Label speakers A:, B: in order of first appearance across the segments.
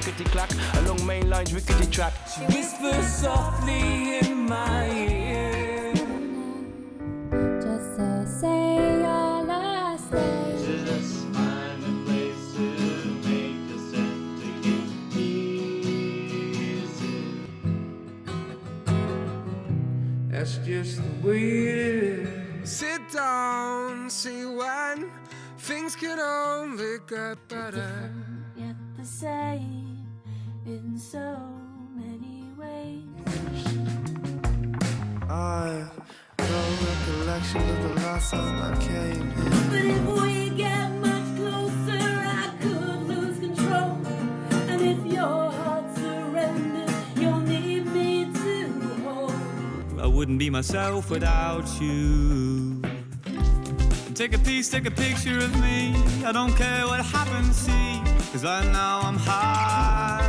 A: clickety clack, along main lines, rickety track.
B: She whispers softly in my ear,
C: just to say your last name.
D: Just find a place to make the sentiment easy.
B: that's just the way it is. Sit down, see when things can only get better.
C: Yet the same in so many ways.
B: I no recollection of the last time I came here.
C: But if we get much closer, I could lose control. And if your heart surrenders, you'll need me to hold.
E: I wouldn't be myself without you. Take a piece, take a picture of me. I don't care what happens, see, 'cause I know I'm happy.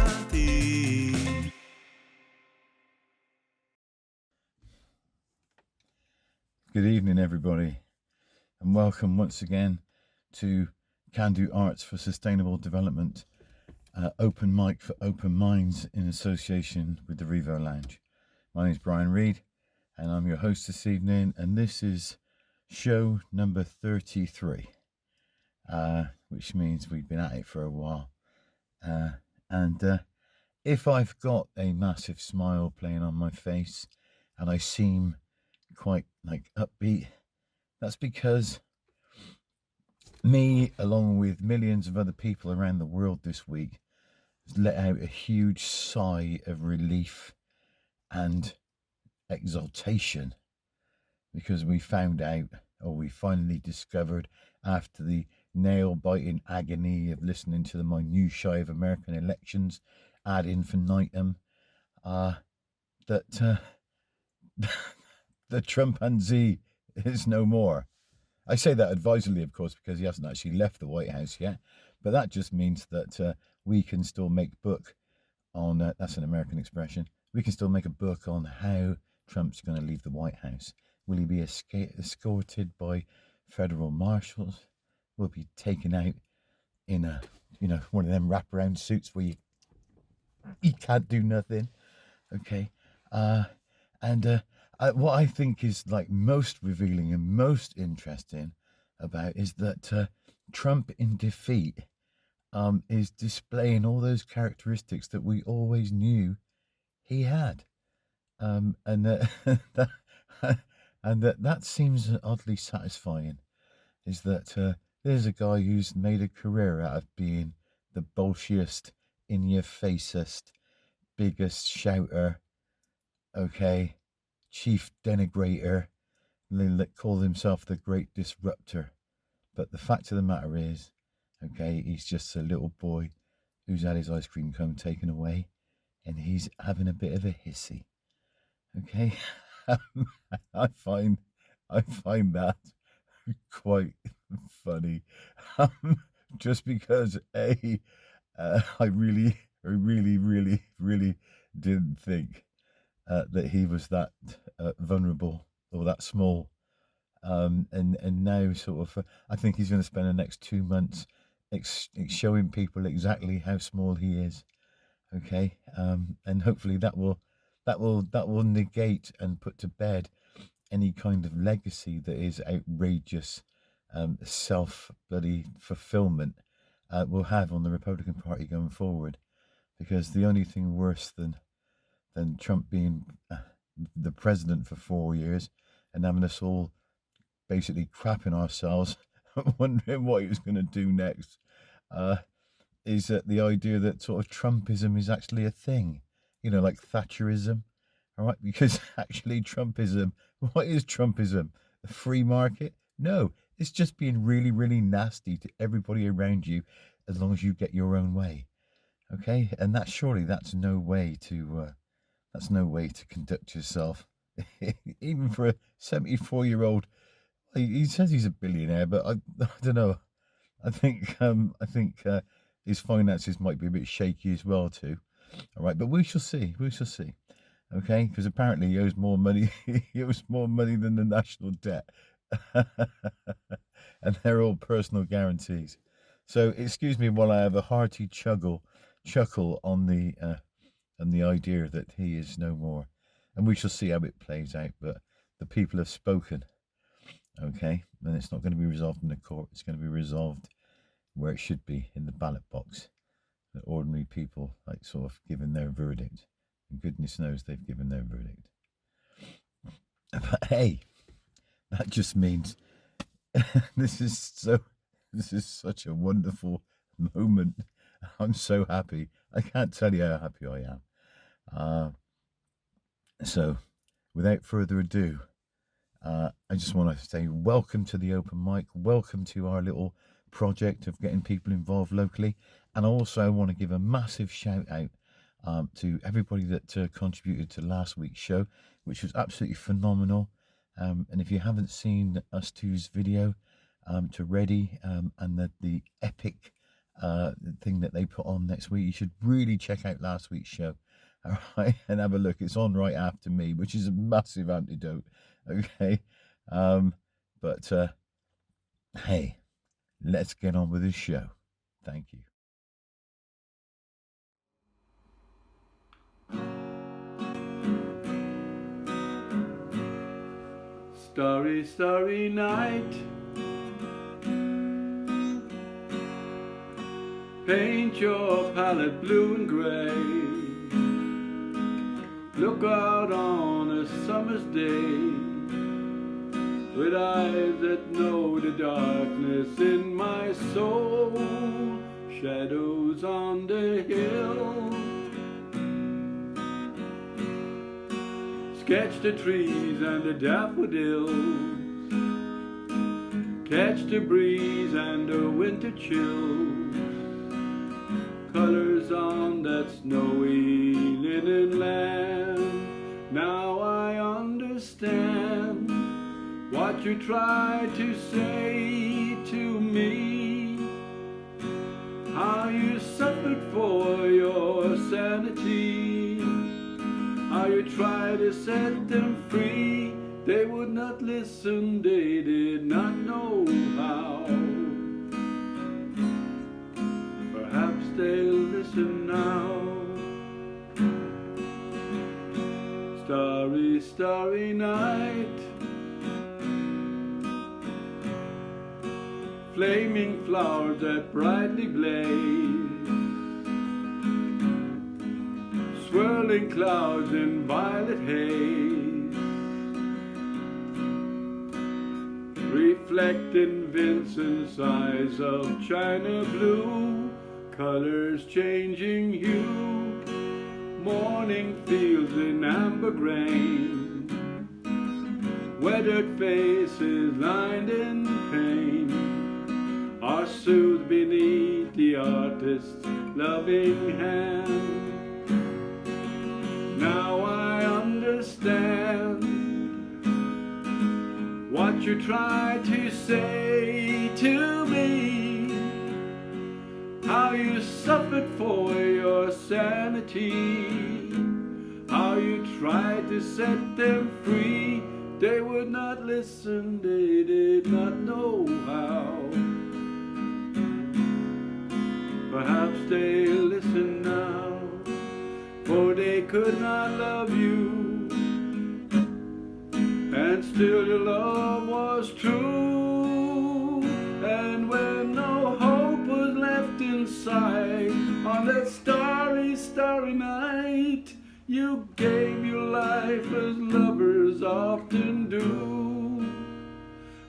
F: Good evening, everybody, and welcome once again to Can Do Arts for Sustainable Development, open mic for open minds in association with the Rivo Lounge. My name is Brian Reid, and I'm your host this evening, and this is show number 33, which means we've been at it for a while. And if I've got a massive smile playing on my face and I seem quite like upbeat, that's because me, along with millions of other people around the world this week, has let out a huge sigh of relief and exultation, because we found out, or we finally discovered, after the nail-biting agony of listening to the minutiae of American elections ad infinitum, that the Trumpanzee is no more. I say that advisedly, of course, because he hasn't actually left the White House yet, but that just means that we can still make book on, that's an American expression, we can still make a book on how Trump's going to leave the White House. Will he be escorted by federal marshals? Will he be taken out in a, one of them wraparound suits where you can't do nothing? Okay. And what I think is like most revealing and most interesting about is that Trump in defeat is displaying all those characteristics that we always knew he had. And that that seems oddly satisfying, is that there's a guy who's made a career out of being the bolshiest, in-your-facest, biggest shouter, okay, chief denigrator, that calls himself the great disruptor. But the fact of the matter is, okay, he's just a little boy who's had his ice cream cone taken away, and he's having a bit of a hissy. Okay, I find that quite funny, just because I really didn't think that he was that vulnerable or that small, and now sort of I think he's going to spend the next 2 months showing people exactly how small he is. Okay, and hopefully that will negate and put to bed any kind of legacy that is outrageous self bloody fulfillment will have on the Republican Party going forward, because the only thing worse than Trump being the president for 4 years and having us all basically crapping ourselves wondering what he was going to do next is that the idea that sort of Trumpism is actually a thing, like Thatcherism. All right, because actually Trumpism, what is Trumpism? The free market? No, it's just being really, really nasty to everybody around you as long as you get your own way. Okay, and that's no way to conduct yourself. Even for a 74-year-old, he says he's a billionaire, but I don't know. I think his finances might be a bit shaky as well too. All right, but we shall see. Okay, because apparently he owes more money. He owes more money than the national debt, and they're all personal guarantees. So excuse me while I have a hearty chuggle chuckle on the idea that he is no more, and we shall see how it plays out. But the people have spoken, okay, and it's not going to be resolved in the court. It's going to be resolved where it should be, in the ballot box. The ordinary people, like, sort of giving their verdict, and goodness knows they've given their verdict. But hey, that just means this is such a wonderful moment. I'm so happy. I can't tell you how happy I am. So, without further ado, I just want to say welcome to the open mic. Welcome to our little project of getting people involved locally. And also, I want to give a massive shout out to everybody that contributed to last week's show, which was absolutely phenomenal. And if you haven't seen us two's video to Ready and the epic thing that they put on next week, you should really check out last week's show. All right, and have a look. It's on right after me, which is a massive antidote. Okay, but hey, let's get on with this show. Thank you.
D: Starry, starry night. Paint your palette blue and grey. Look out on a summer's day with eyes that know the darkness in my soul. Shadows on the hill. Sketch the trees and the daffodils. Catch the breeze and the winter chills. Colors on that snowy linen land. Now I understand what you tried to say to me. How you suffered for your sanity. How you tried to set them free. They would not listen, they did not know how. Perhaps they'll listen now. Starry, starry night. Flaming flowers that brightly blaze. Swirling clouds in violet haze. Reflecting Vincent's eyes of china blue. Colors changing hue. Morning fields in amber grain. Weathered faces lined in pain are soothed beneath the artist's loving hand. Now I understand what you tried to say to me. How you suffered for your sanity. How you tried to set them free. They would not listen, they did not know how. Perhaps they'll listen now, for they could not love you, and still your love was true. And when no hope was left inside, on that starry, starry night, you gave your life as lovers often do.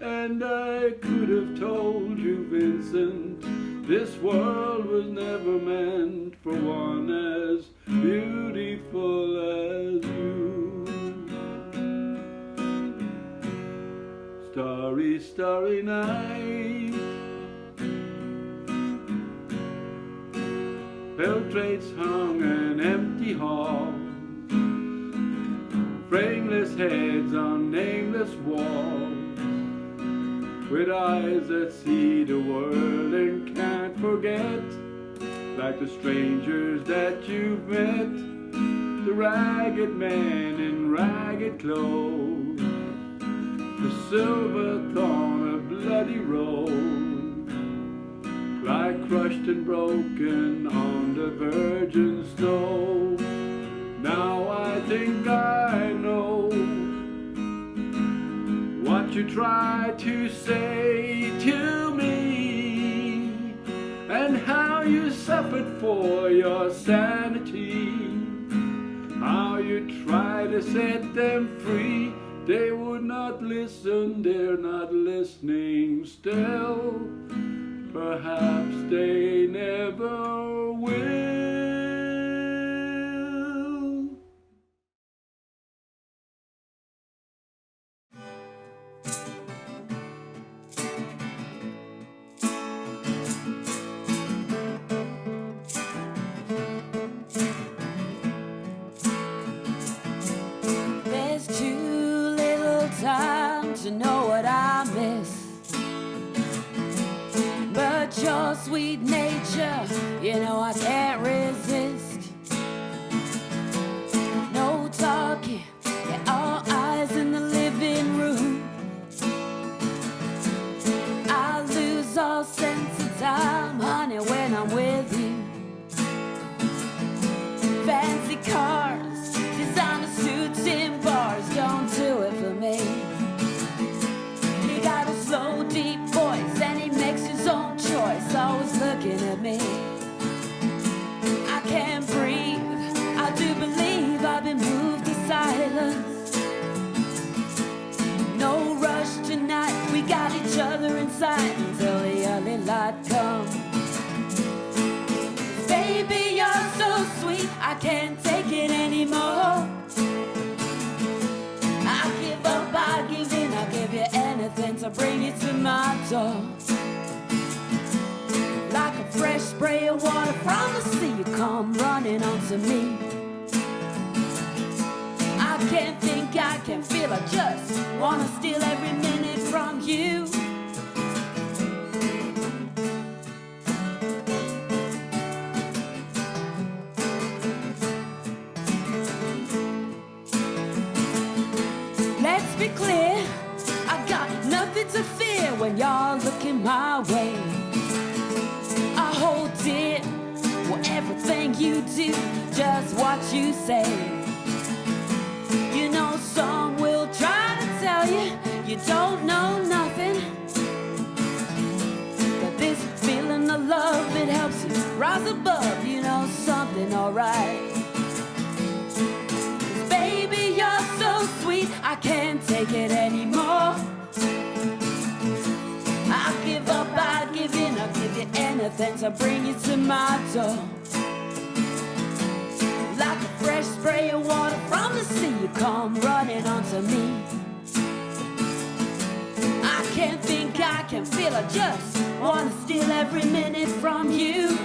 D: And I could have told you, Vincent, this world was never meant for one as beautiful as you. Starry, starry night. Portraits hung in empty halls. Frameless heads on nameless walls. With eyes that see the world and can't forget, like the strangers that you've met, the ragged man in ragged clothes, the silver thorn, a bloody rose, lie crushed and broken on the verge virgin stove. Now I think I know what you tried to say to me, and how you suffered for your sanity, how you tried to set them free. They would not listen, they're not listening still. Perhaps they never will.
C: There's too little time to know what I miss. But your sweet nature, you know I can't resist. No talking, yeah, all eyes in the living room. I lose all sense of time, honey, when I'm with you. Fancy cars, designer suits in bars, don't do it for me. He got a slow, deep voice, and he makes his own choice, always looking at me. I can't breathe, I do believe I've been moved to silence. No rush tonight, we got each other in sight until the early light comes. Baby, you're so sweet, I can't take it anymore. I give up, I give in, I'll give you anything to bring you to my door. Like a fresh spray of water from the sea, you come running onto me. I can't think, I can feel, I just wanna steal every minute from you. Let's be clear, I got nothing to fear when you're looking my way. I hold dear, well, everything you do, just what you say. You know some will try to tell you, you don't know nothing. But this feeling of love, it helps you rise above, you know something alright. Baby, you're so sweet, I can't take it anymore. I give up, I give in, I'll give you anything to bring you to my door. Like a fresh spray of water from the sea, you come running onto me. I can't think, I can feel, I just wanna steal every minute from you.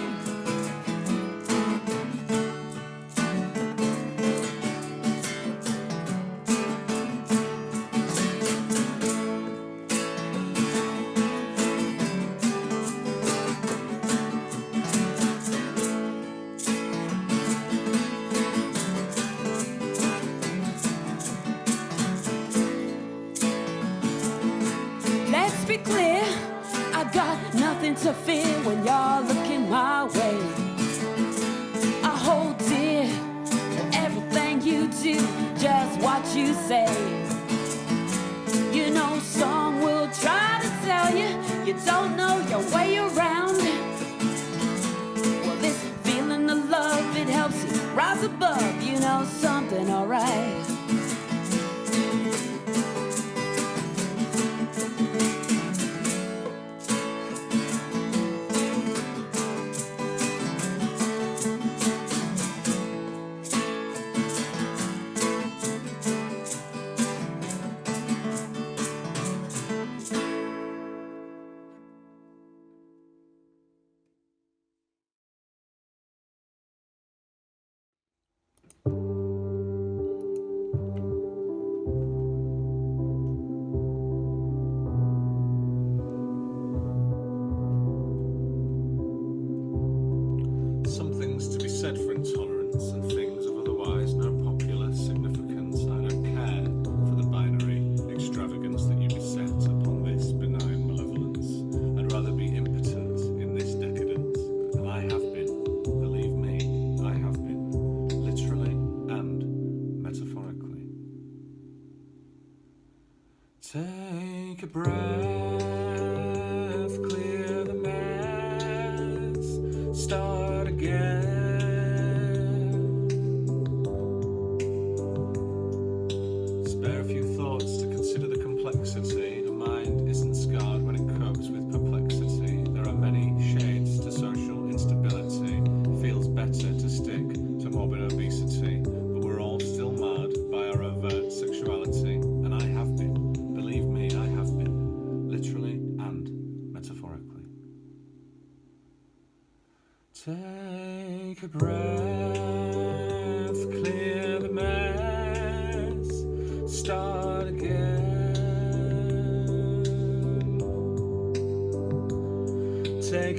C: Be clear, I got nothing to fear when you're looking my way. I hold dear to everything you do, just what you say. You know some will try to tell you, you don't know your way around. Well, this feeling of love, it helps you rise above, you know something alright.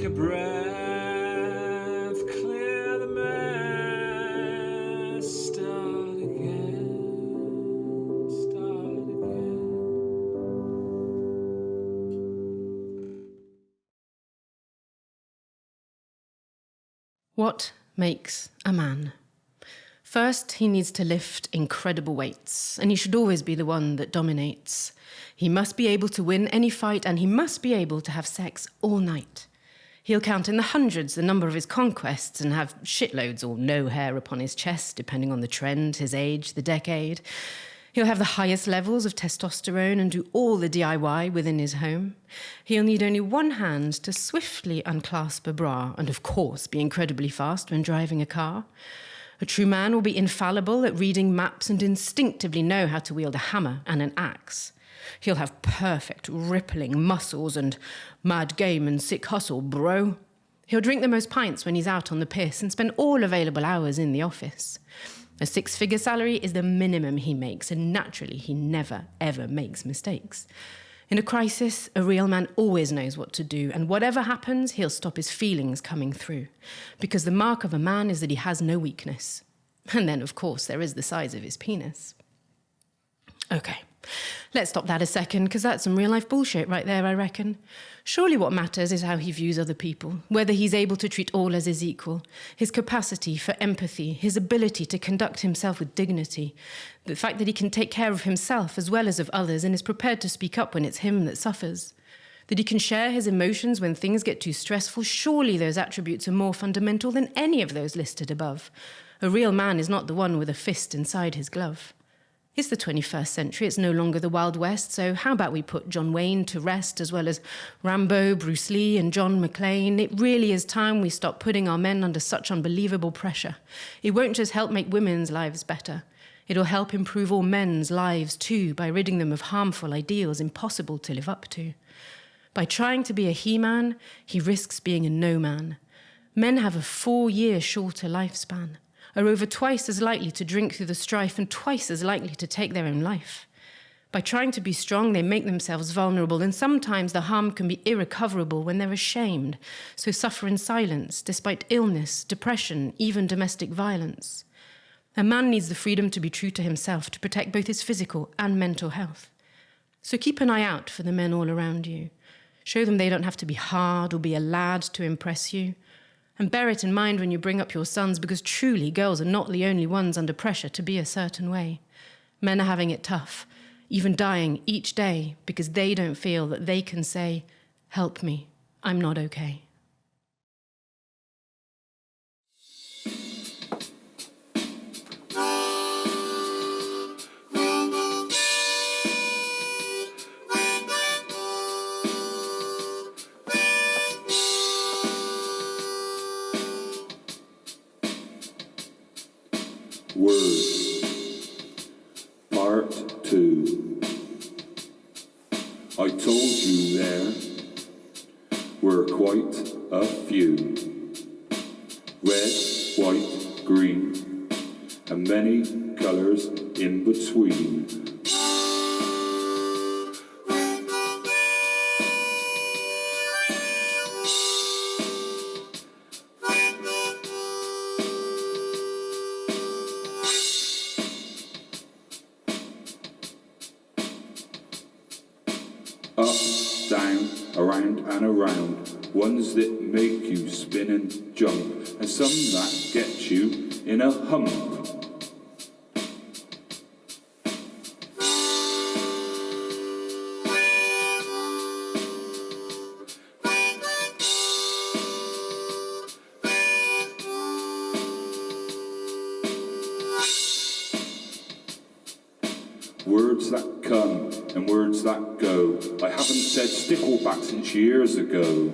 B: take a breath, clear the mess, start again.
G: What makes a man? First, he needs to lift incredible weights, and he should always be the one that dominates. He must be able to win any fight, and he must be able to have sex all night. He'll count in the hundreds the number of his conquests and have shitloads or no hair upon his chest, depending on the trend, his age, the decade. He'll have the highest levels of testosterone and do all the DIY within his home. He'll need only one hand to swiftly unclasp a bra and, of course, be incredibly fast when driving a car. A true man will be infallible at reading maps and instinctively know how to wield a hammer and an axe. He'll have perfect, rippling muscles and mad game and sick hustle, bro. He'll drink the most pints when he's out on the piss and spend all available hours in the office. A 6-figure salary is the minimum he makes, and naturally he never, ever makes mistakes. In a crisis, a real man always knows what to do, and whatever happens, he'll stop his feelings coming through. Because the mark of a man is that he has no weakness. And then, of course, there is the size of his penis. Okay, let's stop that a second, because that's some real-life bullshit right there, I reckon. Surely what matters is how he views other people, whether he's able to treat all as his equal, his capacity for empathy, his ability to conduct himself with dignity, the fact that he can take care of himself as well as of others and is prepared to speak up when it's him that suffers, that he can share his emotions when things get too stressful. Surely those attributes are more fundamental than any of those listed above. A real man is not the one with a fist inside his glove. It's the 21st century, it's no longer the Wild West, so how about we put John Wayne to rest, as well as Rambo, Bruce Lee and John McClane? It really is time we stop putting our men under such unbelievable pressure. It won't just help make women's lives better. It'll help improve all men's lives too, by ridding them of harmful ideals impossible to live up to. By trying to be a he-man, he risks being a no-man. Men have a 4-year shorter lifespan, are over twice as likely to drink through the strife and twice as likely to take their own life. By trying to be strong, they make themselves vulnerable, and sometimes the harm can be irrecoverable when they're ashamed, so suffer in silence, despite illness, depression, even domestic violence. A man needs the freedom to be true to himself, to protect both his physical and mental health. So keep an eye out for the men all around you. Show them they don't have to be hard or be a lad to impress you. And bear it in mind when you bring up your sons, because truly girls are not the only ones under pressure to be a certain way. Men are having it tough, even dying each day because they don't feel that they can say, "Help me, I'm not okay."
D: Words, Part 2. I told you there were quite a few. Red, white, green, and many colours in between. Up, down, around and around, ones that make you spin and jump, and some that get you in a hump. Words that come and words that go. I haven't said stickleback since years ago.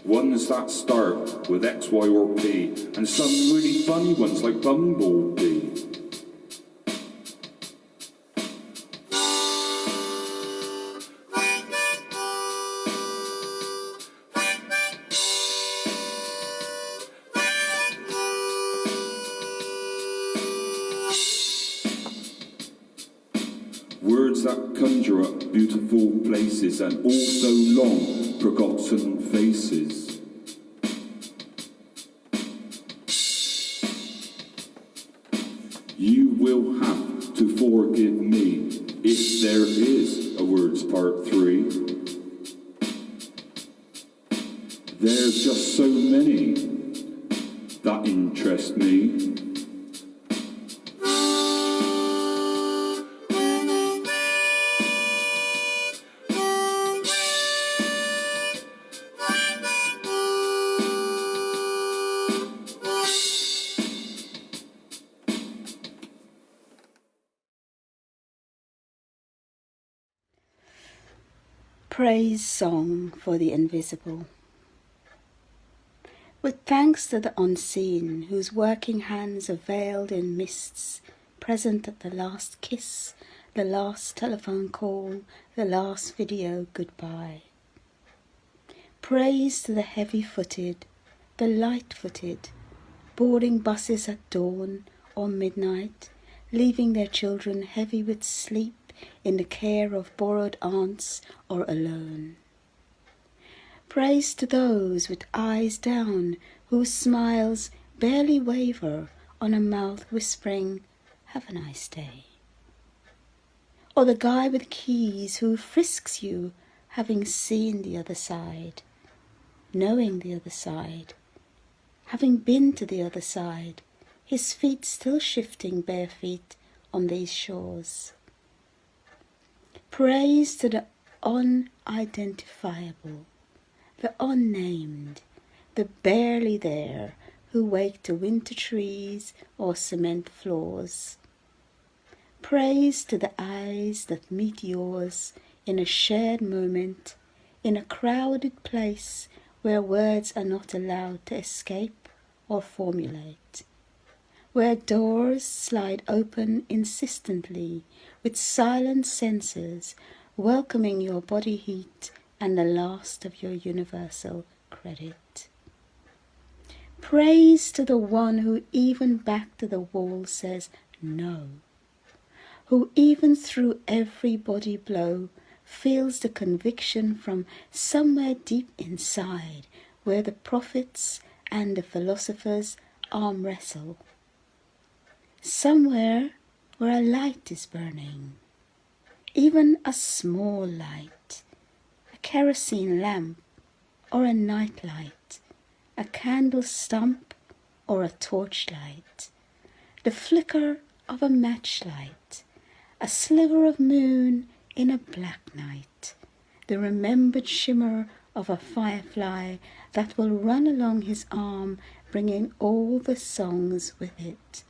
D: Ones that start with X, Y or P, and some really funny ones like Bumblebee. Words
H: Words that conjure up beautiful places and also long forgotten faces. You will have to forgive me if there is a words part 3. There's just so many that interest me.
I: Praise song for the invisible. With thanks to the unseen, whose working hands are veiled in mists, present at the last kiss, the last telephone call, the last video goodbye. Praise to the heavy-footed, the light-footed, boarding buses at dawn or midnight, leaving their children heavy with sleep in the care of borrowed aunts or alone. Praise to those with eyes down, whose smiles barely waver on a mouth whispering, "Have a nice day." Or the guy with keys who frisks you, having seen the other side, knowing the other side, having been to the other side, his feet still shifting bare feet on these shores. Praise to the unidentifiable, the unnamed, the barely there, who wake to winter trees or cement floors. Praise to the eyes that meet yours in a shared moment, in a crowded place where words are not allowed to escape or formulate, where doors slide open insistently with silent senses welcoming your body heat and the last of your universal credit. Praise to the one who even back to the wall says no, who even through every body blow feels the conviction from somewhere deep inside where the prophets and the philosophers arm wrestle. Somewhere where a light is burning, even a small light, a kerosene lamp or a night light, a candle stump or a torchlight, the flicker of a matchlight, a sliver of moon in a black night, the remembered shimmer of a firefly that will run along his arm, bringing all the songs with it,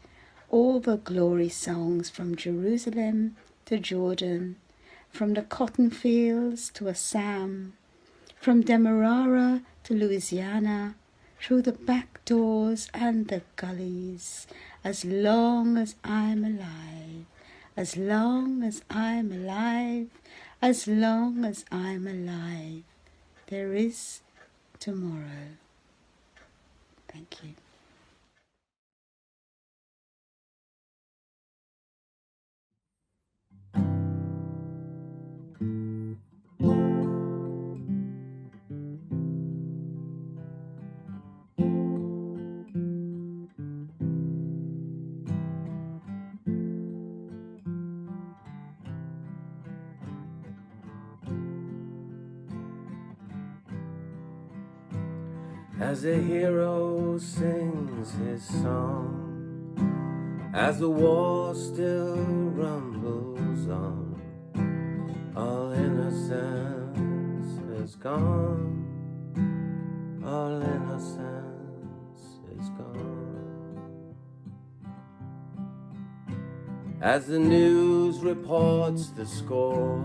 I: all the glory songs from Jerusalem to Jordan, from the cotton fields to Assam, from Demerara to Louisiana, through the back doors and the gullies, as long as I'm alive, as long as I'm alive, as long as I'm alive, there is tomorrow. Thank you.
B: As the hero sings his song, as the war still rumbles on, all innocence is gone, all innocence is gone. As the news reports the score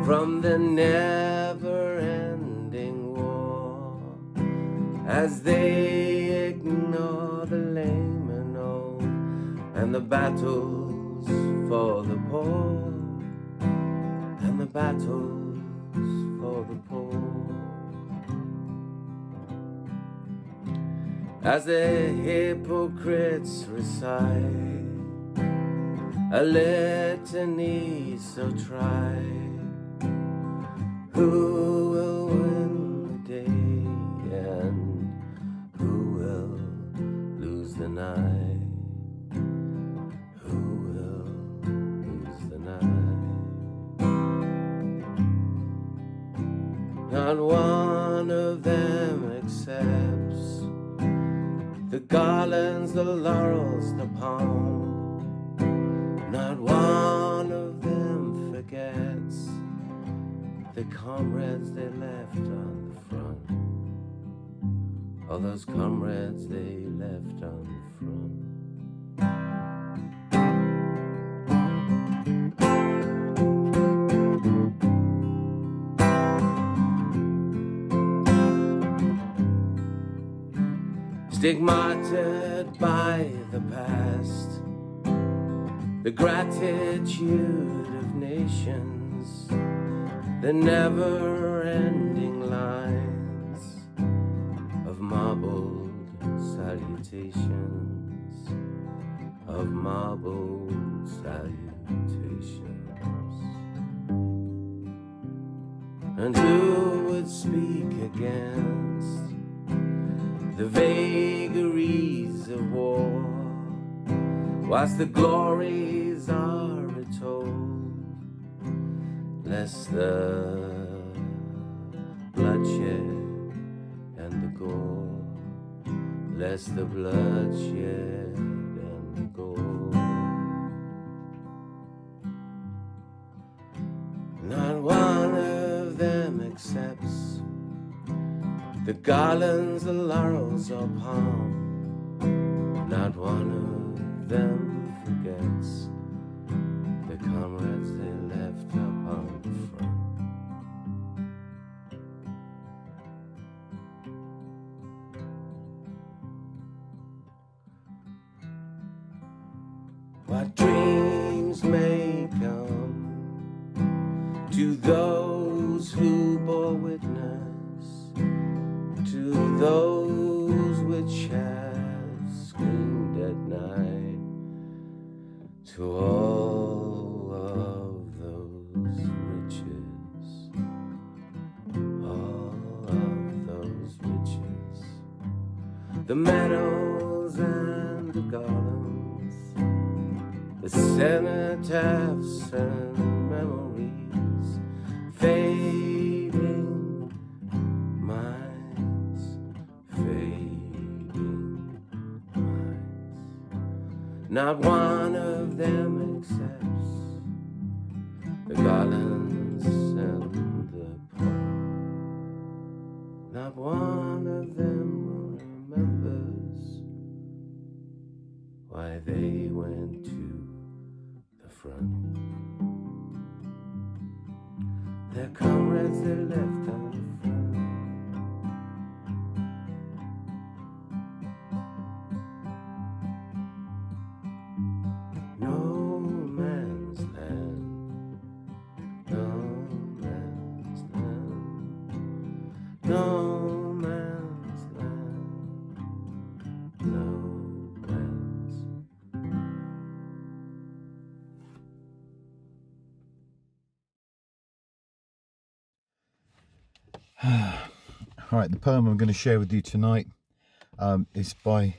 B: from the never-ending war, as they ignore the lame and old and the battles for the poor, and the battles for the poor, as the hypocrites recite a litany so tried. Who will win the day and who will lose the night? Who will lose the night? Not one of them accepts the garlands, the laurels, the palm. Not one of them forgets the comrades they left on the front. All those comrades they left on the front. Stigmatized by the past, the gratitude of nations, the never-ending lines of marbled salutations, of marbled salutations. And who would speak against the vagaries of war, whilst the glories are retold, lest the bloodshed and the gore, lest the bloodshed and the gore. Not one of them accepts the garlands, the laurels, or palm. Not one of them forgets the comrades they left up on the front. What dreams may come to those who bore witness, to those which have screamed at night, to all of those riches, all of those riches, the medals and the garlands, the cenotaphs and memories, fading minds, fading minds. Not one of them accepts the garlands and the palm. Not one of them remembers why they went to the front. Their comrades they left on the front. No man's land, no man's land, no man's land, no man's.
F: All right, the poem I'm going to share with you tonight is by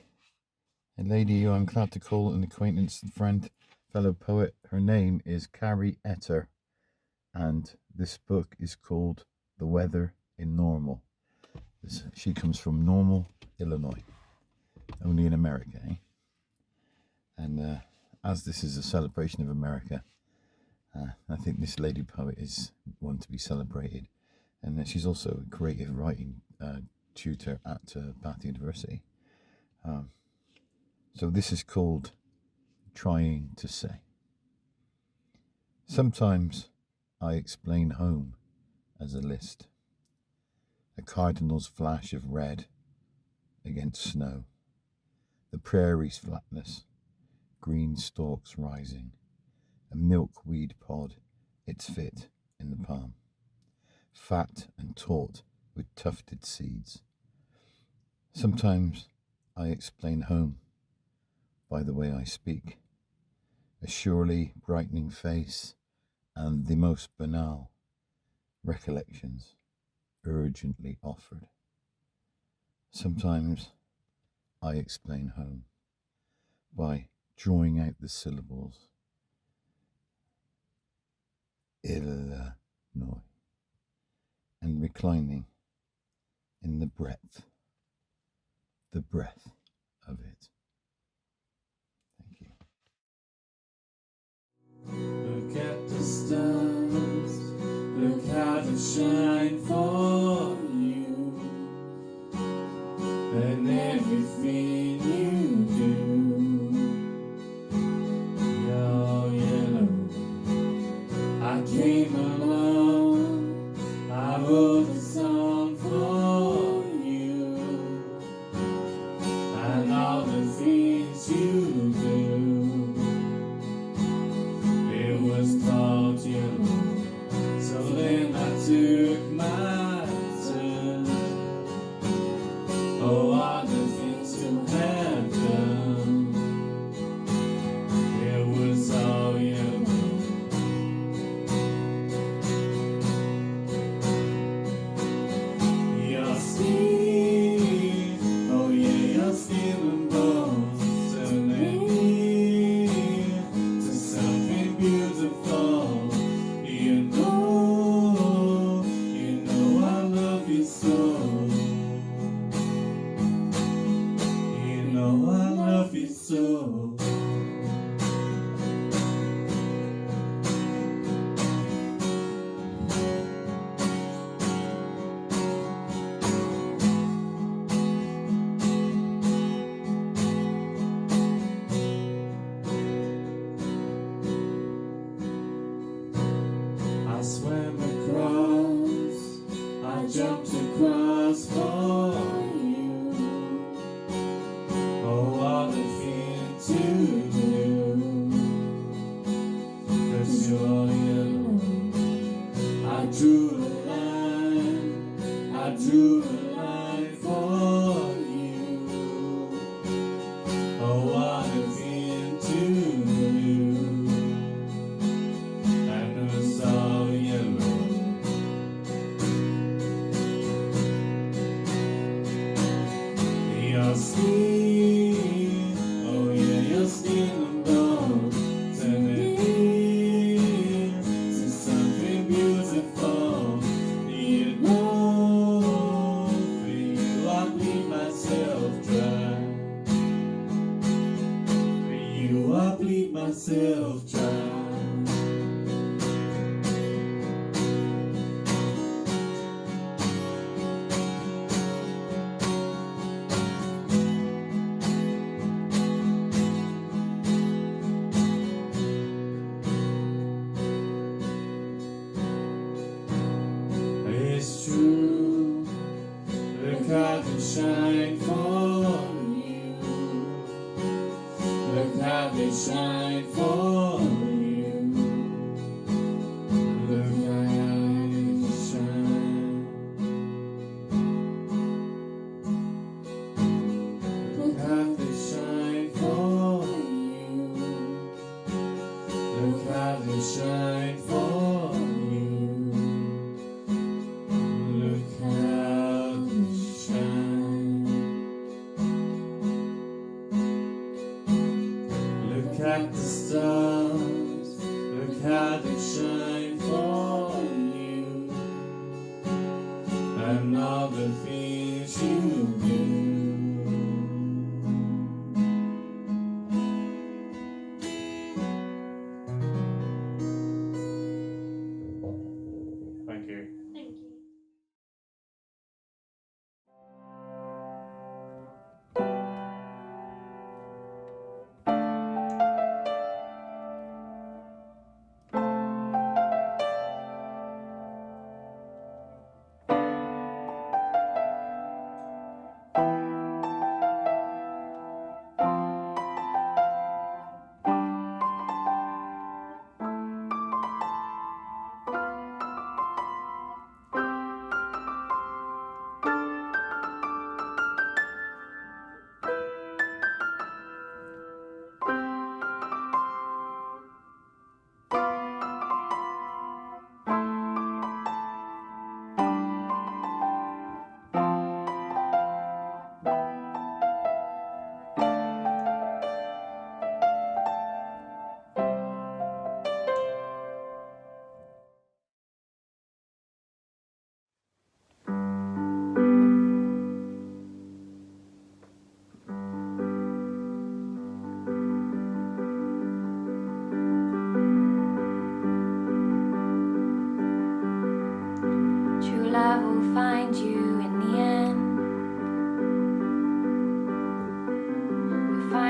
F: a lady who I'm glad to call an acquaintance and friend, fellow poet. Her name is Carrie Etter, and this book is called The Weather in Normal. She comes from Normal, Illinois, only in America, eh? And as this is a celebration of America, I think this lady poet is one to be celebrated. And she's also a creative writing tutor at Bath University. So this is called Trying to Say. Sometimes I explain home as a list, a cardinal's flash of red against snow, the prairie's flatness, green stalks rising, a milkweed pod, its fit in the palm, fat and taut with tufted seeds. Sometimes I explain home by the way I speak, a surely brightening face, and the most banal recollections urgently offered. Sometimes I explain home by drawing out the syllables Illinois and reclining in the breath of it. Thank you.
J: Look at the stars, look how they shine for you, and everything you do. You're yellow, I came along, I wrote a song for you, and all the things you do. It was called yellow, so then I took my turn. Oh, all the things you have done. It was all yellow. Your skin, oh yeah, your skin and bones turning to something beautiful. You know I love you so. You know I love you so. I swam across, I jumped across for you. Oh, all the things you do. 'Cause you're yellow. I drew a line for you. Oh, all the things you do. And it's all yellow. Your skin, oh yeah, your skin and bones turning to something beautiful. You know, for you I bleed myself dry. For you I bleed myself dry. It's true, look how they shine for you. Look how they shine for you. Look how they shine. Look how they shine for you. Look how they shine for you. Look how they shine. Look at the stars, look how they shine for you, and all the things you do. Thank you.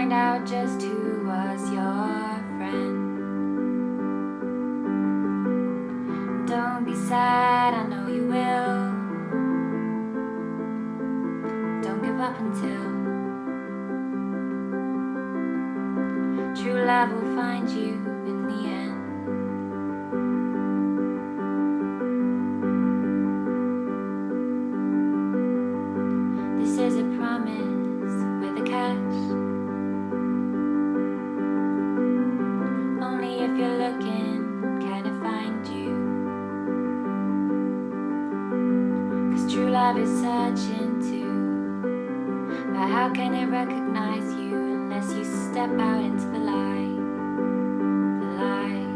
C: find out just who was your friend. Don't be sad, I know you will. Don't give up until true love will find you in the end. This is a promise with a catch. Only if you're looking can it find you. 'Cause true love is searching too. But how can it recognize you unless you step out into the light? The light.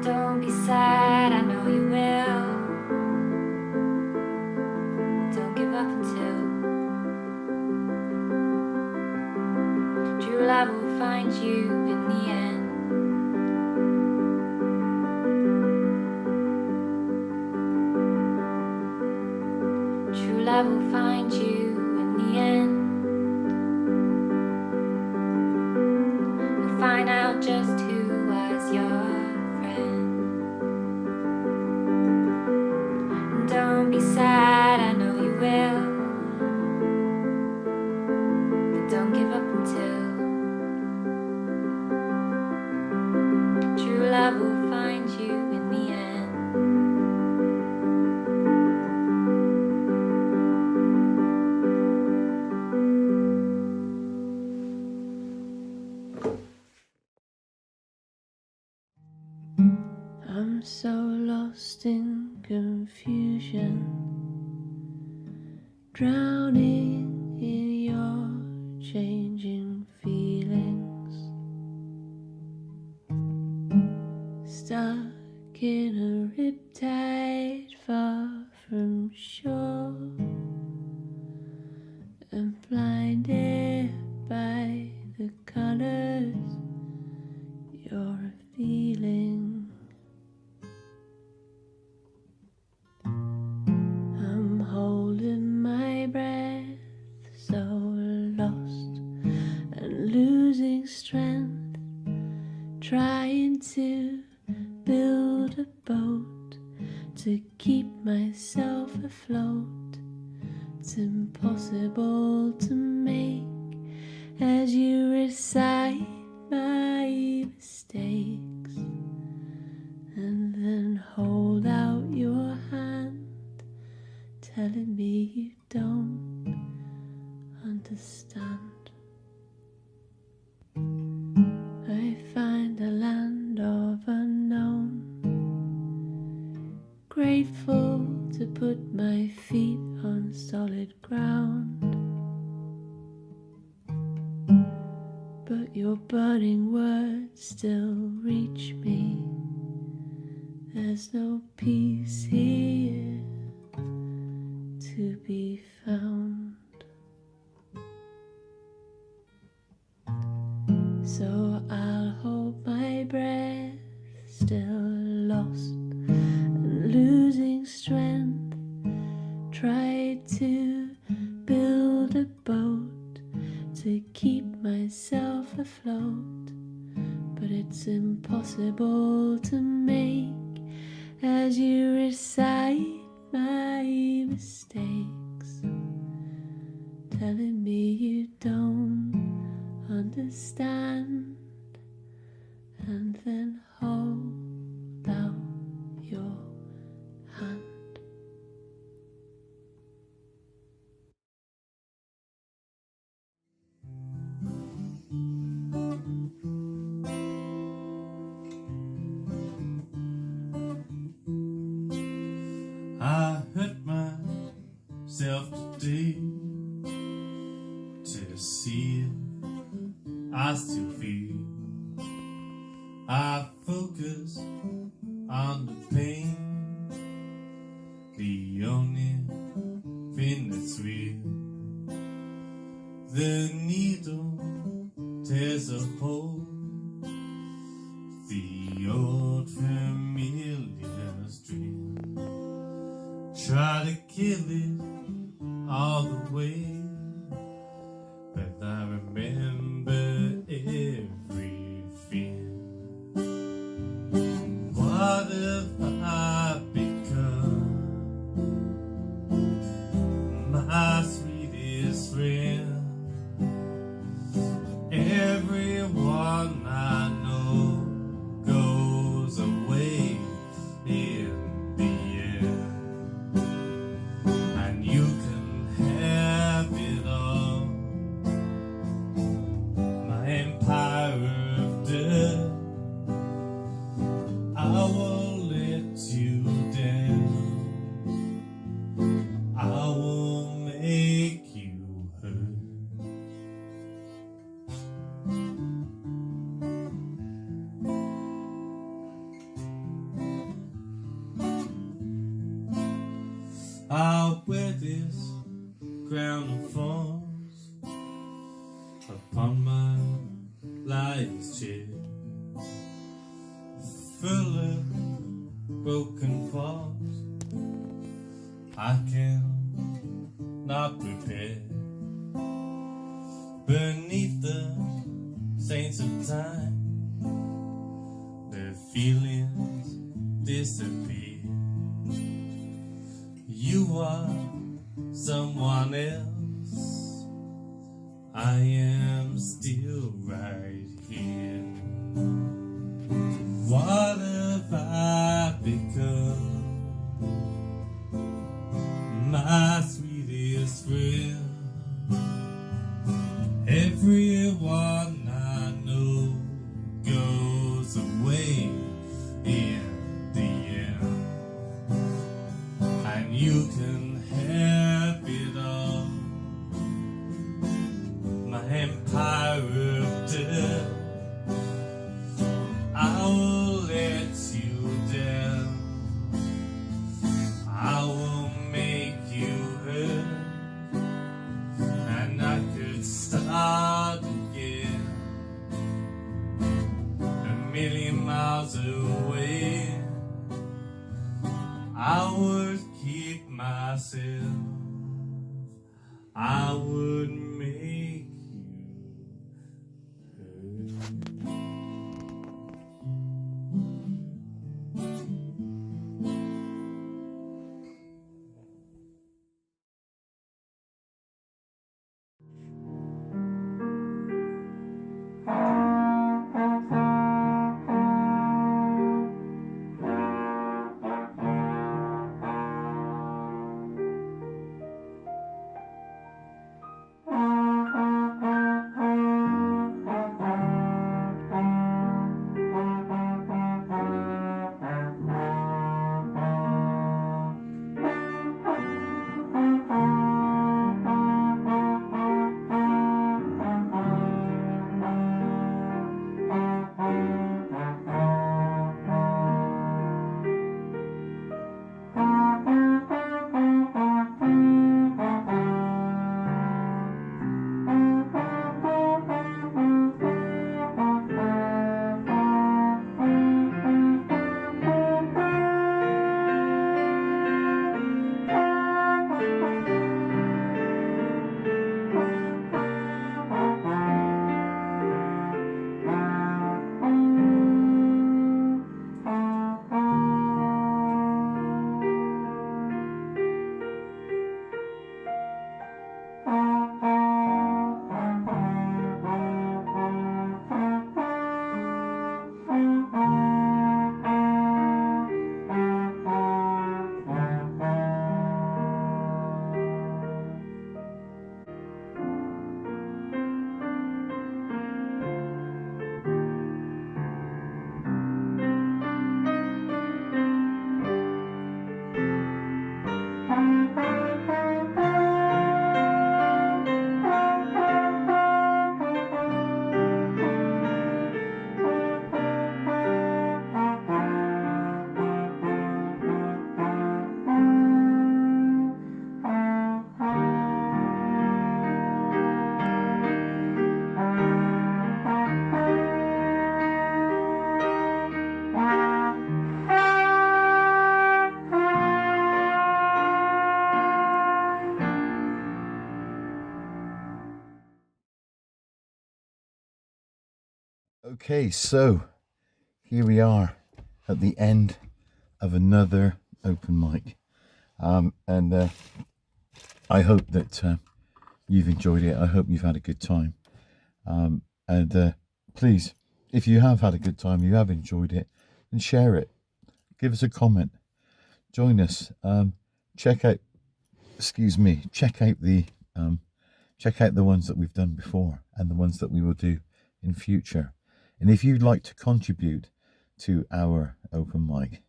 C: Don't be sad, I know you will. Don't give up until true love will find you in the end. True love will find you in the end. You'll find out just who was your friend. And don't be sad, I know you will. But don't give up until true love will find you in the end.
J: I'm so lost in confusion, drowning in your changing feelings, stuck in a riptide far from shore, and blinded by the colors you're revealing. I'm holding my breath, so lost and losing strength, trying to build a boat to keep myself afloat. It's impossible to make as you recite my mistakes, and then hold out your hand, telling me you don't understand. I find a land of unknown, grateful to put my feet on solid ground. But your burning words still reach me. There's no peace here to be found. So I'll hold my breath, still lost and losing strength, try to build a boat to keep myself afloat, but it's impossible to make as you recite my mistakes, telling me you don't understand, and then hold out your hand.
K: I hurt myself today to see it. I still feel. I focus on the pain, the only thing that's real. The needle tears a hole, the old familiar stream. Try to kill it all the way, out where this crown falls upon my lion's chair, full of broken falls I can not prepare. Beneath the saints of time, their feelings disappear. You are someone else, I am still right here. What have I become? My sweetest friend. Everyone I know goes away in the end, and you can have it all. My empire of death, I will let you down. I will make you hurt, and I could start again 1,000,000 miles away. I would keep myself, I would make you hurt.
F: Okay, so here we are at the end of another open mic, and I hope that you've enjoyed it. I hope you've had a good time, and please, if you have had a good time, you have enjoyed it, then share it. Give us a comment. Join us. Check out the ones that we've done before and the ones that we will do in future. And if you'd like to contribute to our open mic,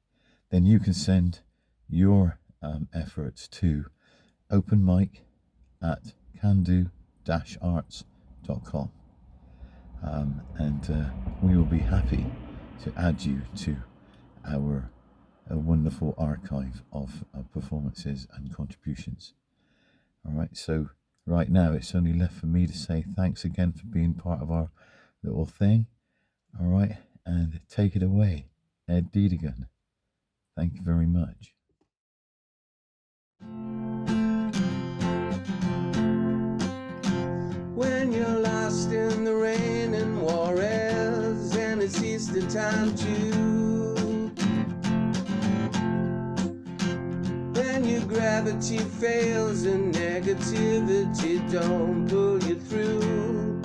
F: then you can send your efforts to openmic@cando-arts.com, and we will be happy to add you to our a wonderful archive of performances and contributions. All right, so right now it's only left for me to say thanks again for being part of our little thing. All right, and take it away, Ed Deedigan. Thank you very much.
B: When you're lost in the rain and Juarez, and it's Easter time too, when your gravity fails and negativity don't pull you through,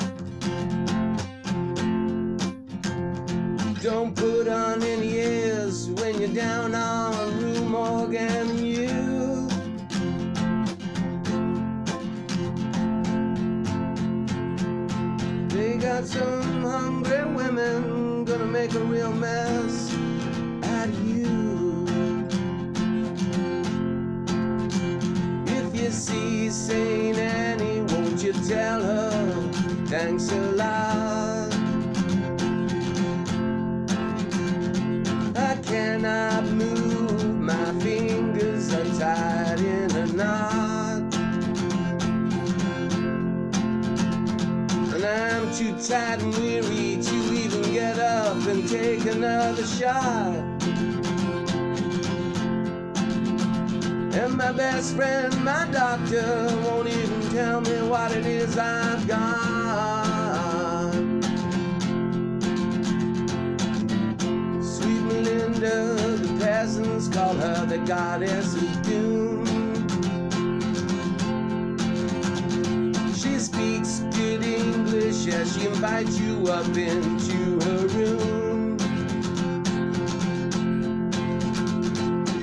B: don't put on any airs when you're down on Rue Morgan and you. They got some hungry women gonna make a real mess out of you. If you see Saint Annie, won't you tell her thanks a lot? I cannot move, my fingers are tied in a knot. And I'm too tired and weary to even get up and take another shot. And my best friend, my doctor, won't even tell me what it is I've got. Sweet Melinda, the peasants call her the goddess of doom. She speaks good English as she invites you up into her room.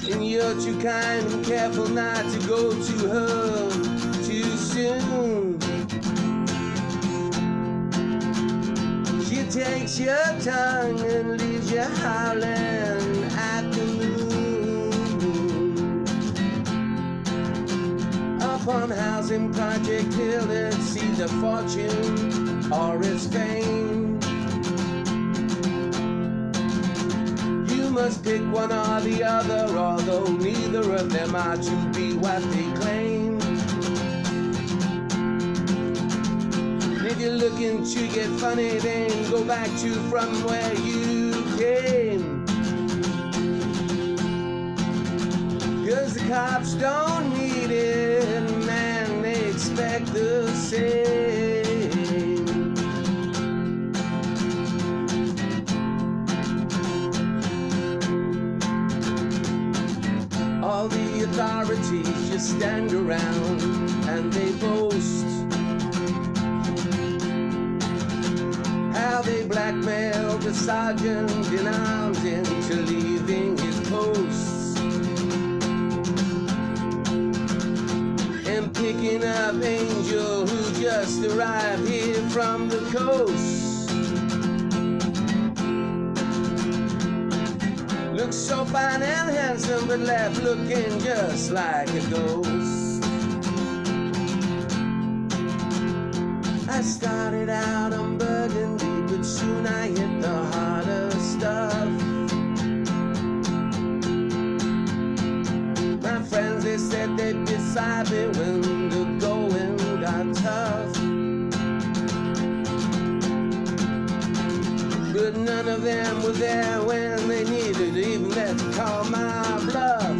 B: And you're too kind and careful not to go to her too soon. She takes your tongue and leaves you howling at the moon. Up on Housing Project Hill, it sees a fortune or its fame. You must pick one or the other, although neither of them are to be what they claim. And if you're looking to get funny, then go back to from where you came. 'Cause the cops don't need it, man, they expect the same. All the authorities just stand around and they boast how they blackmailed the sergeant in arms into leaving his posts and picking up Angel, who just arrived here from the coast. Looks so fine and handsome, but left looking just like a ghost. I started out on Burgundy, but soon I hit the harder stuff. My friends, they said they'd be beside me when the going got tough. But none of them were there when they needed even that to call my bluff.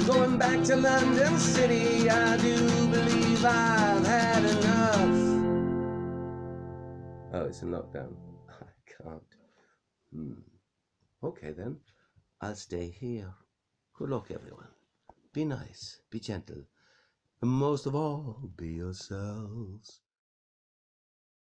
B: Going back to London City, I do believe I've had enough. Oh, it's a knockdown. I can't. Okay then, I'll stay here. Good luck, everyone. Be nice, be gentle, and most of all, be yourselves.